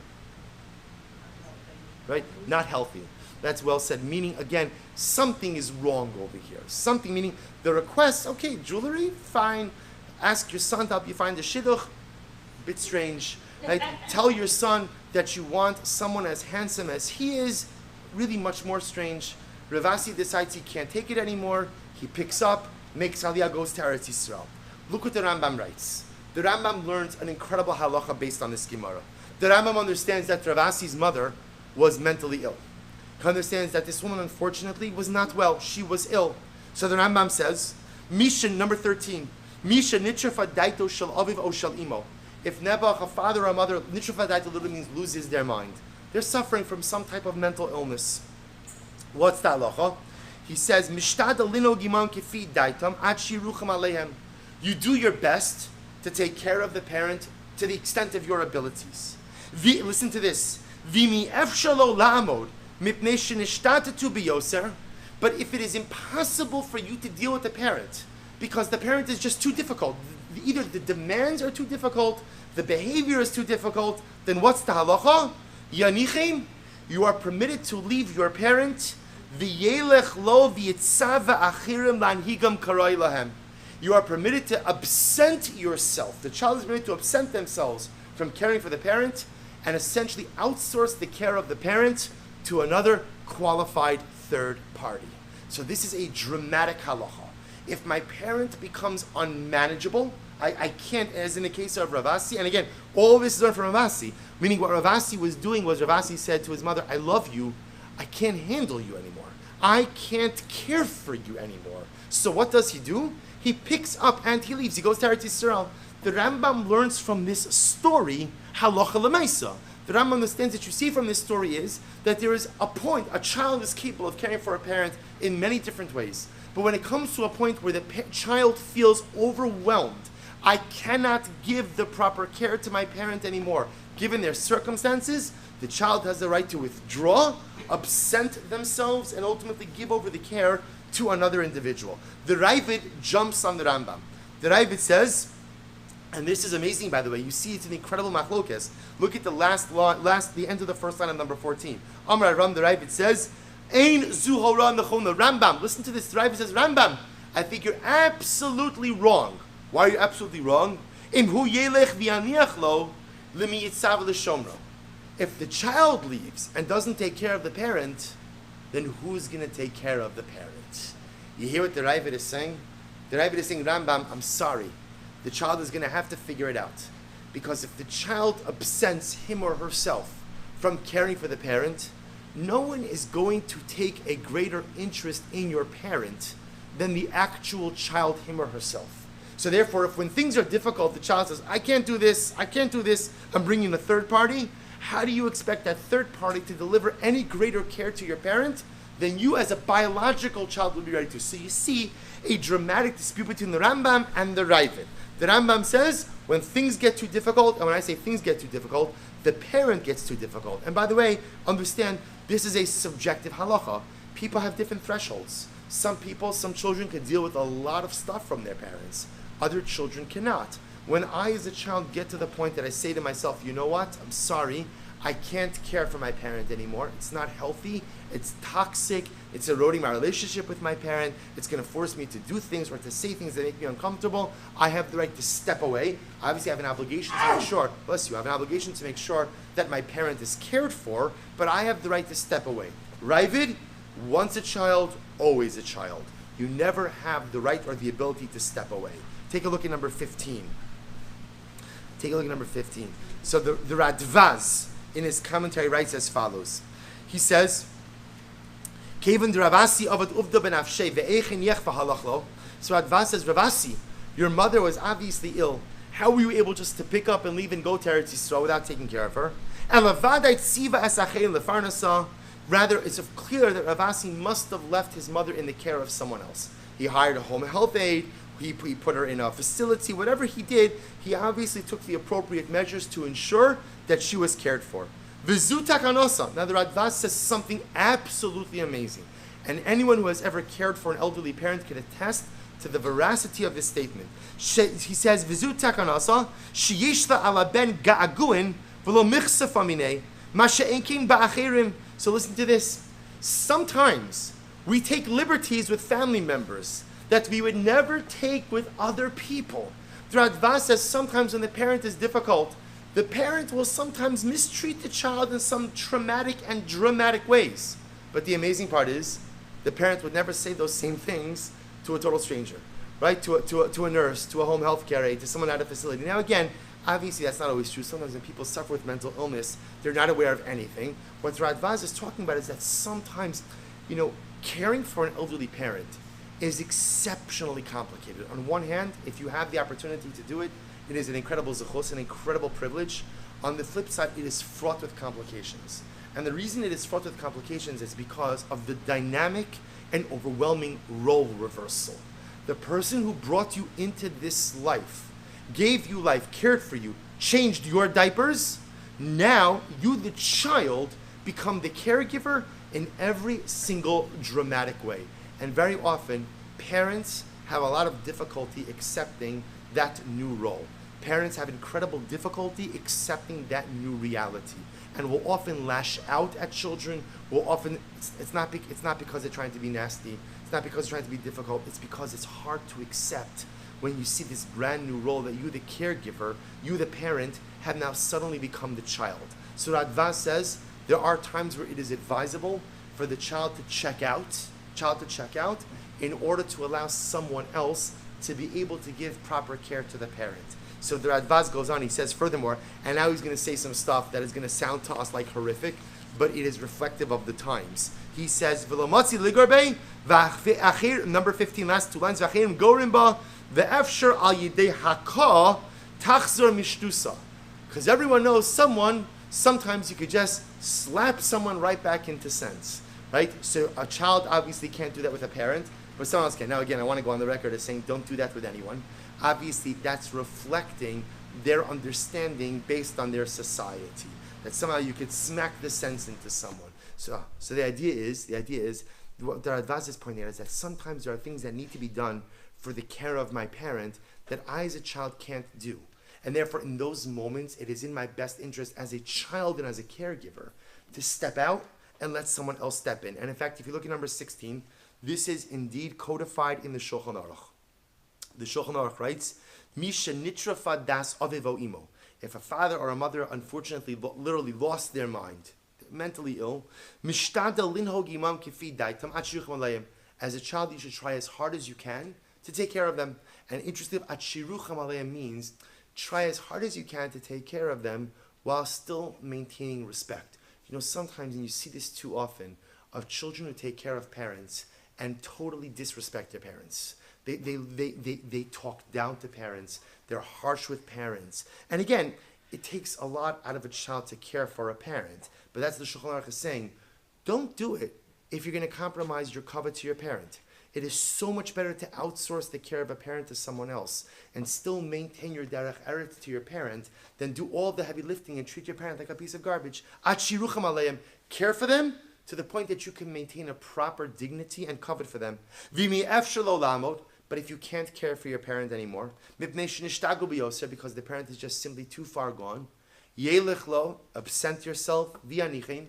Right? Not healthy. That's well said. Meaning, again, something is wrong over here. Something, meaning the request, okay, jewelry, fine. Ask your son to help you find a shidduch. Bit strange. Right? Tell your son that you want someone as handsome as he is. Really much more strange. Rav Asi decides he can't take it anymore. He picks up, makes Aliyah, goes to Eretz Yisrael. Look what the Rambam writes. The Rambam learns an incredible halacha based on this Gemara. The Rambam understands that Rav Asi's mother was mentally ill. He understands that this woman, unfortunately, was not well. She was ill. So the Rambam says, Misha, number 13, Misha nitrafa daito shel aviv o shel imo. If Nebuch, a father or a mother, nitrafa daito literally means loses their mind. They're suffering from some type of mental illness. What's the halacha? He says, Mishtada lino giman kifi daitam ad shirucham aleihem. You do your best to take care of the parent to the extent of your abilities. Listen to this. Vimi efshalo la'amod mipnei shenishtatu biyoser. But if it is impossible for you to deal with the parent because the parent is just too difficult, either the demands are too difficult, the behavior is too difficult, then what's the halacha? Yanichim, you are permitted to leave your parent. V'yelech lo v'yitzava achirim lanhigam karoi lahem. You are permitted to absent yourself. The child is permitted to absent themselves from caring for the parent and essentially outsource the care of the parent to another qualified third party. So this is a dramatic halacha. If my parent becomes unmanageable, I can't, as in the case of Rav Asi, and again, all this is learned from Rav Asi, meaning what Rav Asi was doing was Rav Asi said to his mother, I love you, I can't handle you anymore. I can't care for you anymore. So what does he do? He picks up and he leaves. He goes to Eretz Yisrael. The Rambam learns from this story, halacha l'maisa. The Rambam understands that you see from this story is that there is a point, a child is capable of caring for a parent in many different ways. But when it comes to a point where the child feels overwhelmed, I cannot give the proper care to my parent anymore. Given their circumstances, the child has the right to withdraw, absent themselves, and ultimately give over the care to another individual. The Ravid jumps on the Rambam. The Ravid says, and this is amazing, by the way, you see it's an incredible machlokes. Look at the the end of the first line of number 14. Amar Ram, the Ravid says, Ein zu hora nechona. Rambam, listen to this. The Ravid says, Rambam, I think you're absolutely wrong. Why are you absolutely wrong? Im hu yelech v'aniach lo limi yitzav l'shomro. If the child leaves and doesn't take care of the parent, then who's going to take care of the parent? You hear what the Ravid is saying? The Ravid is saying, Rambam, I'm sorry. The child is going to have to figure it out. Because if the child absents him or herself from caring for the parent, no one is going to take a greater interest in your parent than the actual child, him or herself. So therefore, if when things are difficult, the child says, I can't do this, I'm bringing a third party, how do you expect that third party to deliver any greater care to your parent than you as a biological child would be ready to? So you see a dramatic dispute between the Rambam and the Ravid. The Rambam says, when things get too difficult, and when I say things get too difficult, the parent gets too difficult. And by the way, understand, this is a subjective halacha. People have different thresholds. Some people, some children can deal with a lot of stuff from their parents. Other children cannot. When I, as a child, get to the point that I say to myself, you know what, I'm sorry, I can't care for my parent anymore. It's not healthy. It's toxic. It's eroding my relationship with my parent. It's going to force me to do things or to say things that make me uncomfortable. I have the right to step away. Obviously, I have an obligation to make sure, bless you, I have an obligation to make sure that my parent is cared for, but I have the right to step away. Ravid, once a child, always a child. You never have the right or the ability to step away. Take a look at number 15. Take a look at number 15. So the Radvaz, in his commentary, writes as follows. He says, Kevin Ravasi avad uvda ben afshe ve'echen yechva halachlo. So Radva says, Ravasi, your mother was obviously ill. How were you able just to pick up and leave and go to Eretz Yisrael without taking care of her? And levadai tziva esachei lefarnasa. Rather, it's clear that Ravasi must have left his mother in the care of someone else. He hired a home health aide, he put her in a facility, whatever he did, he obviously took the appropriate measures to ensure that she was cared for. Vizu takanosa. Now the Radva says something absolutely amazing. And anyone who has ever cared for an elderly parent can attest to the veracity of this statement. He says, Vizu takanosa, sheyishla ala ben ga'aguin, v'lo michsef aminei, ma she'enkin ba'achirim. So listen to this. Sometimes we take liberties with family members that we would never take with other people. The Radva says sometimes when the parent is difficult, the parent will sometimes mistreat the child in some traumatic and dramatic ways. But the amazing part is, the parent would never say those same things to a total stranger, right? To a nurse, to a home health care aide, to someone at a facility. Now again, obviously that's not always true. Sometimes when people suffer with mental illness, they're not aware of anything. What the Radvaz is talking about is that sometimes, caring for an elderly parent is exceptionally complicated. On one hand, if you have the opportunity to do it, it is an incredible zechus, an incredible privilege. On the flip side, it is fraught with complications. And the reason it is fraught with complications is because of the dynamic and overwhelming role reversal. The person who brought you into this life, gave you life, cared for you, changed your diapers, now you, the child, become the caregiver in every single dramatic way. And very often, parents have a lot of difficulty accepting that new role. Parents have incredible difficulty accepting that new reality, and will often lash out at children. It's not because they're trying to be nasty. It's not because they're trying to be difficult. It's because it's hard to accept when you see this brand new role that you, the caregiver, you, the parent, have now suddenly become the child. So Radva says there are times where it is advisable for the child to check out in order to allow someone else to be able to give proper care to the parent. So the Radvaz goes on, he says furthermore, and now he's going to say some stuff that is going to sound to us like horrific, but it is reflective of the times. He says, V'lomotzi ligorbe, number 15, last two lines, v'achirim gorimba, ve'efshar al yidei haka, tachzor mishtusa. Because everyone knows sometimes you could just slap someone right back into sense, right? So a child obviously can't do that with a parent, but someone else can. Now again, I want to go on the record as saying don't do that with anyone. Obviously, that's reflecting their understanding based on their society. That somehow you could smack the sense into someone. So the idea is, what the Radvaz is pointing out is that sometimes there are things that need to be done for the care of my parent that I as a child can't do. And therefore, in those moments, it is in my best interest as a child and as a caregiver to step out and let someone else step in. And in fact, if you look at number 16, this is indeed codified in the Shulchan Aruch. The Shulchan Aruch writes, Misha nitrafa das avivo imo. If a father or a mother unfortunately literally lost their mind, mentally ill, mishtadel linhog imam kifi daitam atshirucham alayim. As a child, you should try as hard as you can to take care of them. And interestingly, atshirucham alayim means try as hard as you can to take care of them while still maintaining respect. Sometimes, and you see this too often, of children who take care of parents and totally disrespect their parents. They talk down to parents. They're harsh with parents. And again, it takes a lot out of a child to care for a parent. But that's the Shulchan Aruch is saying. Don't do it if you're going to compromise your kavod to your parent. It is so much better to outsource the care of a parent to someone else and still maintain your derech eretz to your parent than do all the heavy lifting and treat your parent like a piece of garbage. Atshirucham aleim. Care for them to the point that you can maintain a proper dignity and kavod for them. V'mi efshar lo lamod. But if you can't care for your parent anymore, because the parent is just simply too far gone, yelech lo, absent yourself, v'yanichin,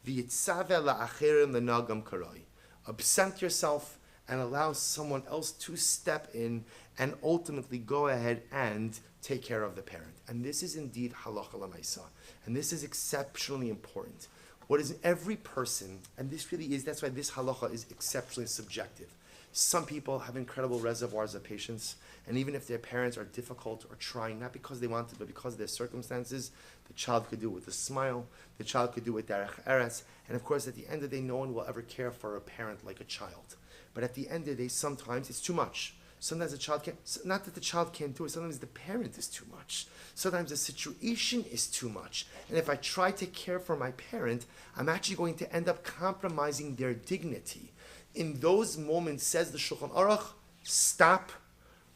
v'yitzave la'achirim l'nagam karoi. Absent yourself and allow someone else to step in and ultimately go ahead and take care of the parent. And this is indeed halacha l'maisa. And this is exceptionally important. What is every person, and this really is, that's why this halacha is exceptionally subjective. Some people have incredible reservoirs of patience, and even if their parents are difficult or trying, not because they want to, but because of their circumstances, the child could do it with a smile, the child could do it with derech eretz, and of course at the end of the day, no one will ever care for a parent like a child. But at the end of the day, sometimes it's too much. Sometimes the child can't, not that the child can't do it, sometimes the parent is too much. Sometimes the situation is too much. And if I try to care for my parent, I'm actually going to end up compromising their dignity. In those moments, says the Shulchan Aruch, stop,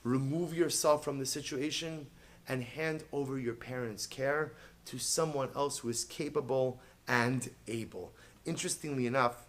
remove yourself from the situation, and hand over your parents' care to someone else who is capable and able. Interestingly enough,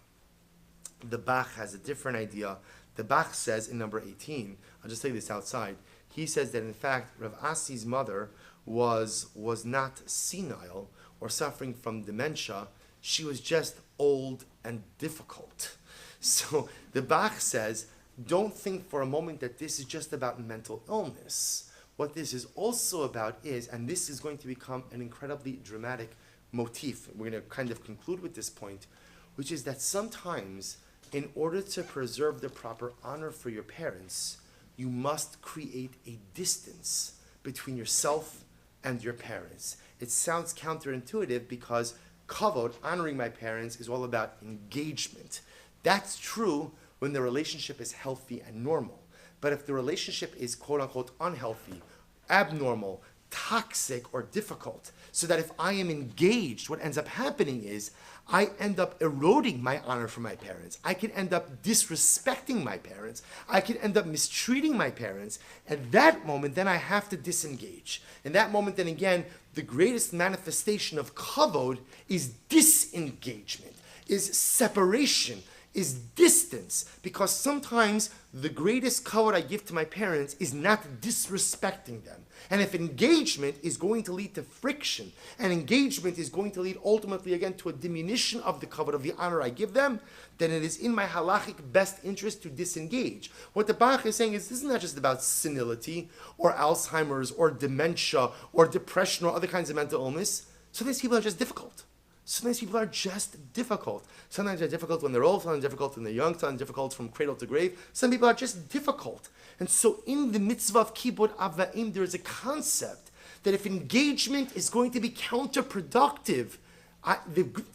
the Bach has a different idea. The Bach says in number 18, I'll just say this outside, he says that in fact Rav Asi's mother was not senile or suffering from dementia, she was just old and difficult. So the Bach says, don't think for a moment that this is just about mental illness. What this is also about is, and this is going to become an incredibly dramatic motif, we're going to kind of conclude with this point, which is that sometimes in order to preserve the proper honor for your parents, you must create a distance between yourself and your parents. It sounds counterintuitive because Kavod, honoring my parents, is all about engagement. That's true when the relationship is healthy and normal. But if the relationship is quote-unquote unhealthy, abnormal, toxic, or difficult, so that if I am engaged, what ends up happening is I end up eroding my honor for my parents. I can end up disrespecting my parents. I can end up mistreating my parents. At that moment, then I have to disengage. In that moment, then again, the greatest manifestation of kavod is disengagement, is separation, is distance, because sometimes the greatest kavod I give to my parents is not disrespecting them. And if engagement is going to lead to friction, and engagement is going to lead ultimately again to a diminution of the kavod, of the honor I give them, then it is in my halachic best interest to disengage. What the Bach is saying is this is not just about senility, or Alzheimer's, or dementia, or depression, or other kinds of mental illness. So these people are just difficult. Sometimes people are just difficult. Sometimes they're difficult when they're old, sometimes difficult when they're young, sometimes difficult from cradle to grave. Some people are just difficult. And so in the mitzvah of kibud avvaim, there is a concept that if engagement is going to be counterproductive,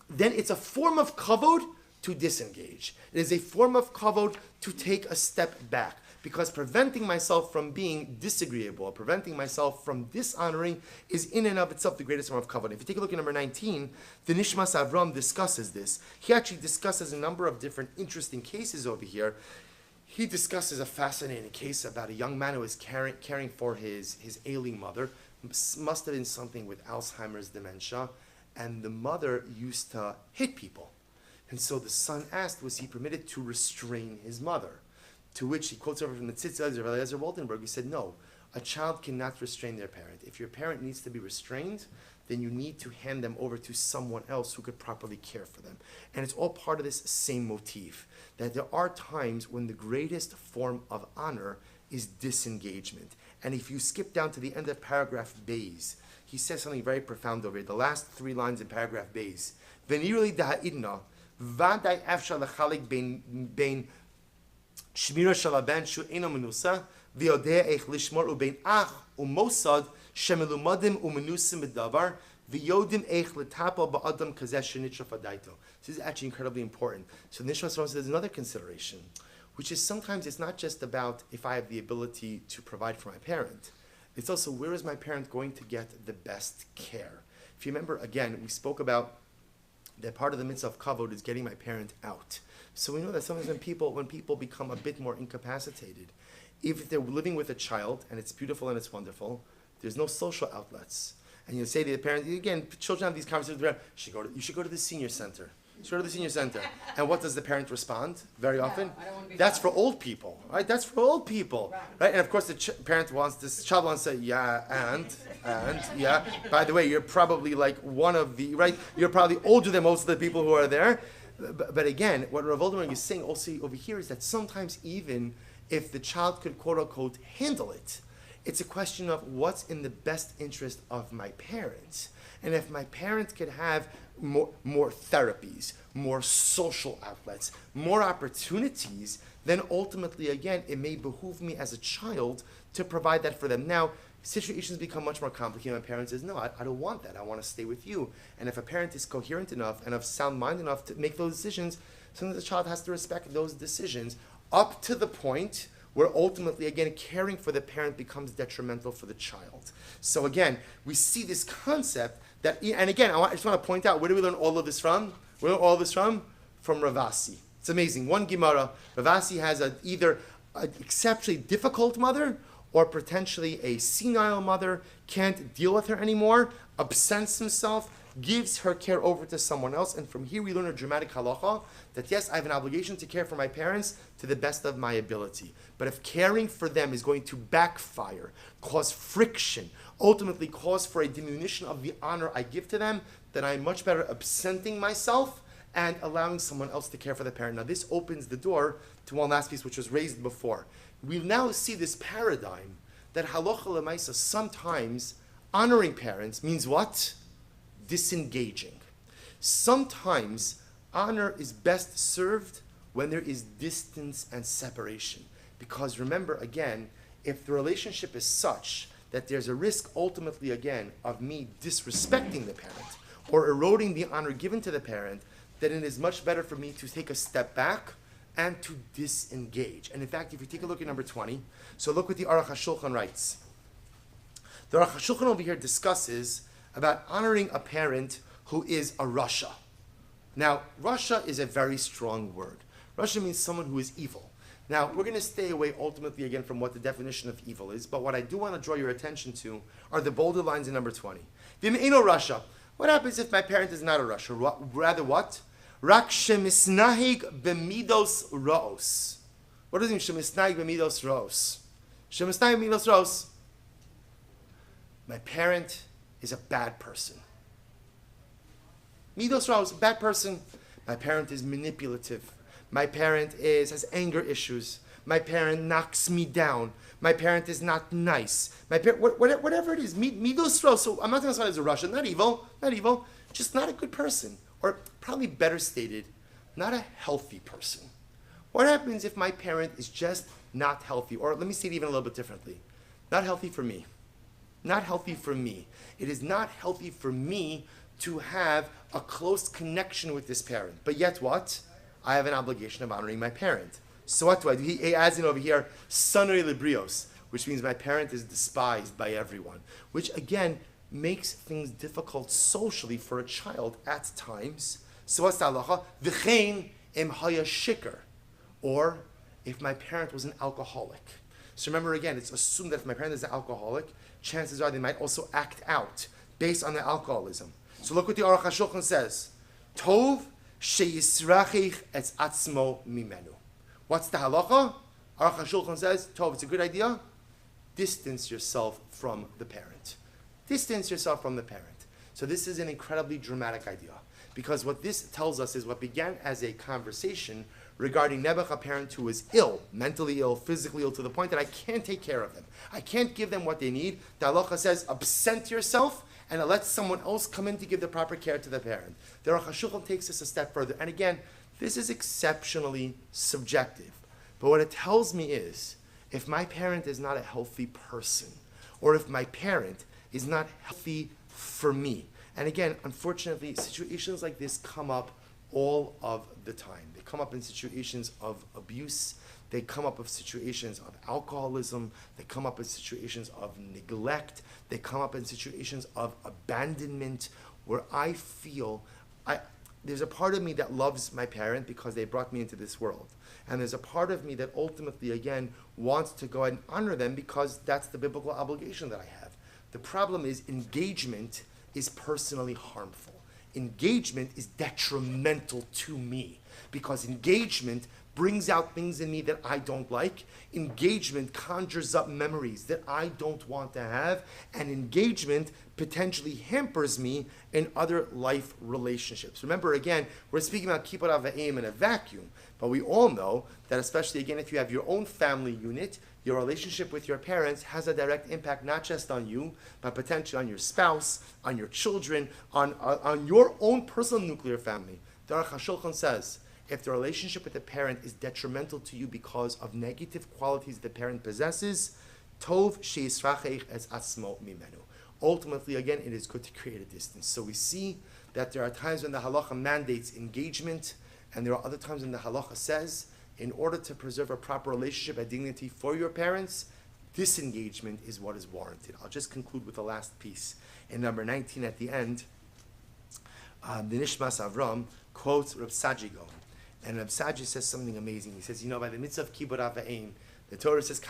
then it's a form of kavod to disengage. It is a form of kavod to take a step back. Because preventing myself from being disagreeable, preventing myself from dishonoring is in and of itself the greatest form of kavod. If you take a look at number 19, the Nishmas Avram discusses this. He actually discusses a number of different interesting cases over here. He discusses a fascinating case about a young man who was caring for his ailing mother. Must have been something with Alzheimer's dementia. And the mother used to hit people. And so the son asked, was he permitted to restrain his mother? To which he quotes over from the Tzitzis of Eliezer Waldenberg. He said, no, a child cannot restrain their parent. If your parent needs to be restrained, then you need to hand them over to someone else who could properly care for them. And it's all part of this same motif, that there are times when the greatest form of honor is disengagement. And if you skip down to the end of paragraph Beis, he says something very profound over here. The last 3 lines in paragraph Beis. V'nirli da'idna, v'adai afshar l'chalik bein Shmira shalaben shu eno menusa v'yodea eich lishmor ubein ach umosad shemelumadim umenusim b'davar v'yodim eich letapel ba'adam kazeh shenitra fadaito. This is actually incredibly important. So the Nishmas says there's another consideration, which is sometimes it's not just about if I have the ability to provide for my parent. It's also where is my parent going to get the best care. If you remember, again, we spoke about that part of the mitzvah of kavod is getting my parent out. So we know that sometimes when people become a bit more incapacitated, if they're living with a child and it's beautiful and it's wonderful, there's no social outlets. And you say to the parent, again, children have these conversations with their parents, you should go to the senior center. You should go to the senior center. And what does the parent respond very often? I don't want to be That's fat. for old people, right? That's for old people, right? And of course the child wants to say, yeah, and, yeah. By the way, you're probably like one of the, right? You're probably older than most of the people who are there. But again, what Rav Oldenburg is saying also over here is that sometimes even if the child could quote unquote handle it, it's a question of what's in the best interest of my parents. And if my parents could have more therapies, more social outlets, more opportunities, then ultimately, again, it may behoove me as a child to provide that for them. Now, situations become much more complicated. My parent says, no, I don't want that. I want to stay with you. And if a parent is coherent enough and of sound mind enough to make those decisions, sometimes the child has to respect those decisions up to the point where ultimately, again, caring for the parent becomes detrimental for the child. So again, we see this concept that, and again, I just want to point out, where do we learn all of this from? We learn all of this from Ravasi. It's amazing. One Gemara, Ravasi has either an exceptionally difficult mother or potentially a senile mother, can't deal with her anymore, absents himself, gives her care over to someone else. And from here we learn a dramatic halacha that yes, I have an obligation to care for my parents to the best of my ability. But if caring for them is going to backfire, cause friction, ultimately cause for a diminution of the honor I give to them, then I'm much better absenting myself and allowing someone else to care for the parent. Now this opens the door to one last piece which was raised before. We now see this paradigm that halacha l'maisa, sometimes honoring parents means what? Disengaging. Sometimes honor is best served when there is distance and separation. Because remember, again, if the relationship is such that there's a risk ultimately, again, of me disrespecting the parent or eroding the honor given to the parent, then it is much better for me to take a step back and to disengage. And in fact, if you take a look at number 20, so look what the Aruch HaShulchan writes. The Aruch HaShulchan over here discusses about honoring a parent who is a Rasha. Now, Rasha is a very strong word. Rasha means someone who is evil. Now, we're going to stay away ultimately again from what the definition of evil is, but what I do want to draw your attention to are the bolder lines in number 20. V'im eino Rasha. What happens if my parent is not a Rasha? Rather what? Rak shemisnahig b'midos ra'os. What does it mean, shemisnahig b'midos ra'os? Shemisnahig b'midos ra'os. My parent is a bad person. Midos ra'os, bad person. My parent is manipulative. My parent has anger issues. My parent knocks me down. My parent is not nice. My parent, whatever it is, midos ra'os. So I'm not going to say as a Russian, not evil, just not a good person. Or probably better stated, not a healthy person. What happens if my parent is just not healthy? Or let me say it even a little bit differently. Not healthy for me. Not healthy for me. It is not healthy for me to have a close connection with this parent. But yet what? I have an obligation of honoring my parent. So what do I do? He adds in over here, sanoi librios, which means my parent is despised by everyone. Which again, makes things difficult socially for a child at times. So what's the halacha? V'chein em haya shikar. Or if my parent was an alcoholic. So remember again, it's assumed that if my parent is an alcoholic, chances are they might also act out based on their alcoholism. So look what the Aruch HaShulchan says. Tov sheyisrachich etz atzmo mimenu. What's the halacha? Aruch HaShulchan says, Tov, it's a good idea. Distance yourself from the parent. Distance yourself from the parent. So this is an incredibly dramatic idea. Because what this tells us is what began as a conversation regarding Nebuch, a parent who is ill, mentally ill, physically ill, to the point that I can't take care of them. I can't give them what they need. The halacha says, absent yourself and let someone else come in to give the proper care to the parent. The Aruch HaShulchan takes this a step further. And again, this is exceptionally subjective. But what it tells me is, if my parent is not a healthy person, or if my parent is not healthy for me. And again, unfortunately, situations like this come up all of the time. They come up in situations of abuse. They come up in situations of alcoholism. They come up in situations of neglect. They come up in situations of abandonment where I feel there's a part of me that loves my parent because they brought me into this world. And there's a part of me that ultimately, again, wants to go ahead and honor them because that's the biblical obligation that I have. The problem is engagement is personally harmful. Engagement is detrimental to me because engagement brings out things in me that I don't like. Engagement conjures up memories that I don't want to have. And engagement potentially hampers me in other life relationships. Remember, again, we're speaking about kibbud avayim in a vacuum. But we all know that especially, again, if you have your own family unit, your relationship with your parents has a direct impact not just on you, but potentially on your spouse, on your children, on your own personal nuclear family. The Aruch HaShulchan says, if the relationship with the parent is detrimental to you because of negative qualities the parent possesses, tov sheisracheich es atzmo mimenu. Ultimately, again, it is good to create a distance. So we see that there are times when the halacha mandates engagement, and there are other times when the halacha says, in order to preserve a proper relationship and dignity for your parents, disengagement is what is warranted. I'll just conclude with the last piece. In number 19 at the end, the Nishmas Avram quotes Reb Saji Gaon. And Reb Saji says something amazing. He says, by the mitzvah of Kibud Av V'Ein, the Torah says,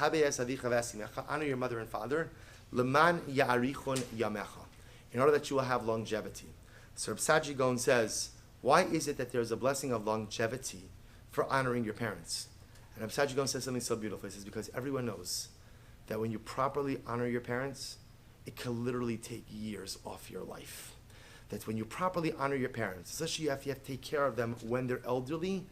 honor your mother and father, leman ya'arichon yamecha, in order that you will have longevity. So Reb Saji Gaon says, why is it that there's a blessing of longevity for honoring your parents? And Reb Saji Gaon says something so beautiful. He says, because everyone knows that when you properly honor your parents, it can literally take years off your life. That when you properly honor your parents, especially if you have to take care of them when they're elderly,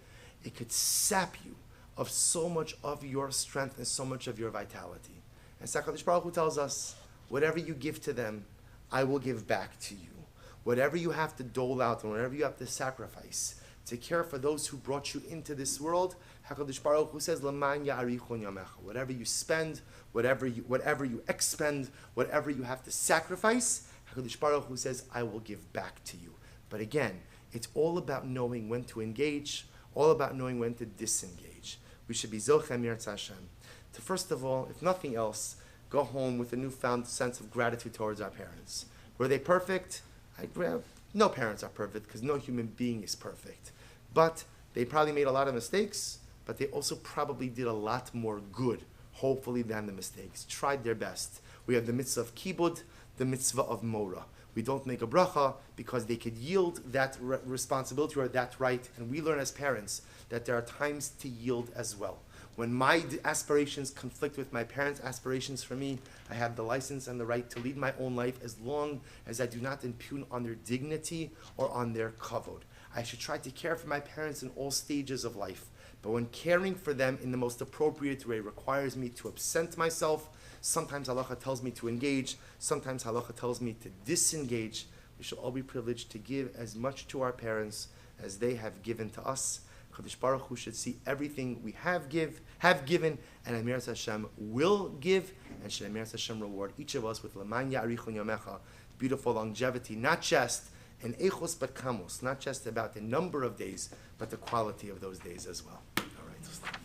it could sap you of so much of your strength and so much of your vitality. And HaKadosh Baruch Hu tells us, whatever you give to them, I will give back to you. Whatever you have to dole out and whatever you have to sacrifice to care for those who brought you into this world, HaKadosh Baruch Hu says, L'man ya'arichon yamecha. Whatever you spend, whatever you expend, whatever you have to sacrifice, HaKadosh Baruch Hu says, I will give back to you. But again, it's all about knowing when to engage, all about knowing when to disengage. We should be Zochem Yirtzeh Hashem to, first of all, if nothing else, go home with a newfound sense of gratitude towards our parents. Were they perfect? No parents are perfect because no human being is perfect. But they probably made a lot of mistakes, but they also probably did a lot more good, hopefully, than the mistakes. Tried their best. We have the mitzvah of kibud, the mitzvah of Mora. We don't make a bracha because they could yield that responsibility or that right, and we learn as parents that there are times to yield as well. When my aspirations conflict with my parents' aspirations for me, I have the license and the right to lead my own life as long as I do not impugn on their dignity or on their kavod. I should try to care for my parents in all stages of life. But when caring for them in the most appropriate way requires me to absent myself, sometimes halacha tells me to engage, sometimes halacha tells me to disengage, we shall all be privileged to give as much to our parents as they have given to us. Kadosh Baruch Hu should see everything we have given, and Amiras Hashem will give, and should Amiras Hashem reward each of us with L'man ya'arichon yamecha, beautiful longevity, not just in echos but kamos, not just about the number of days, but the quality of those days as well. All right.